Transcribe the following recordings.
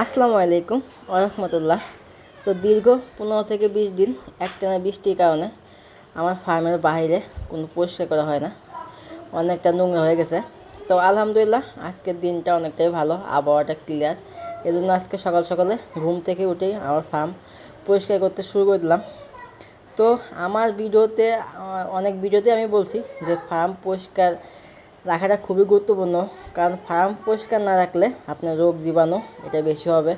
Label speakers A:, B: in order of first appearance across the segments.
A: আসসালামু আলাইকুম ওরহমতুল্লাহ। তো দীর্ঘ 15 থেকে 20 দিন একটানা বৃষ্টির কারণে আমার ফার্মের বাইরে কোনো পরিষ্কার করা হয় না, অনেকটা নোংরা হয়ে গেছে। তো আলহামদুলিল্লাহ আজকের দিনটা অনেকটাই ভালো, আবহাওয়াটা ক্লিয়ার। এজন্য আজকে সকাল সকালে ঘুম থেকে উঠেই আমার ফার্ম পরিষ্কার করতে শুরু করে দিলাম। তো আমার ভিডিওতে অনেক ভিডিওতে আমি বলছি যে ফার্ম পরিষ্কার রাখাটা খুবই গুরুত্বপূর্ণ, কারণ ফার্ম পরিষ্কার না রাখলে আপনার রোগ জীবাণু এটা বেশি হবে,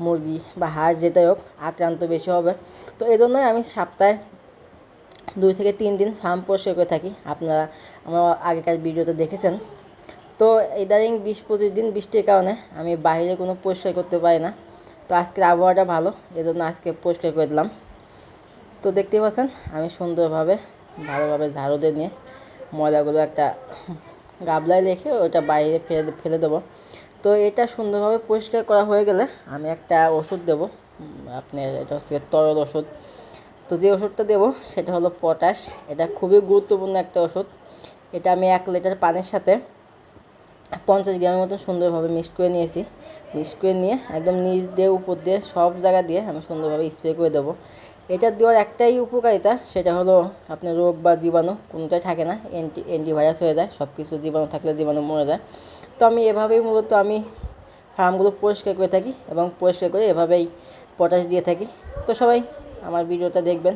A: মুরগি বা হাঁস যেটাই হোক আক্রান্ত বেশি হবে। তো এই জন্যই আমি সপ্তাহে 2 থেকে 3 দিন ফার্ম পরিষ্কার করে থাকি। আপনারা আমার আগেকার ভিডিওতে দেখেছেন। তো ইদানিং 20-25 দিন বৃষ্টির কারণে আমি বাইরে কোনো পরিষ্কার করতে পারি না। তো আজকের আবহাওয়াটা ভালো, এজন্য আজকে পরিষ্কার করে দিলাম। তো দেখতেই পাচ্ছেন আমি সুন্দরভাবে ভালোভাবে ঝাড়ু দিয়ে নিয়ে ময়লাগুলো একটা গাবলায় রেখে ওটা বাইরে ফেলে ফেলে দেবো। তো এটা সুন্দরভাবে পরিষ্কার করা হয়ে গেলে আমি একটা ওষুধ দেবো, আপনার এটা হচ্ছে তরল ওষুধ। তো যে ওষুধটা দেবো সেটা হলো পটাশ। এটা খুবই গুরুত্বপূর্ণ একটা ওষুধ। এটা আমি 1 লিটার পানির সাথে 50 গ্রামের মতন সুন্দরভাবে মিক্স করে নিয়েছি। মিক্স করে নিয়ে একদম নিচ দিয়ে উপর দিয়ে সব জায়গা দিয়ে আমি সুন্দরভাবে স্প্রে করে দেবো। এটা দেওয়ার একটাই উপকারিতা, সেটা হলো আপনার রোগ বা জীবাণু কোনোটাই থাকে না, অ্যান্টিভাইরাস হয়ে যায়। সব কিছু জীবাণু থাকলে জীবাণু মরে যায়। তো আমি এভাবেই মূলত আমি ফার্মগুলো পরিষ্কার করে থাকি এবং পরিষ্কার করে এভাবেই পটাশ দিয়ে থাকি। তো সবাই আমার ভিডিওটা দেখবেন।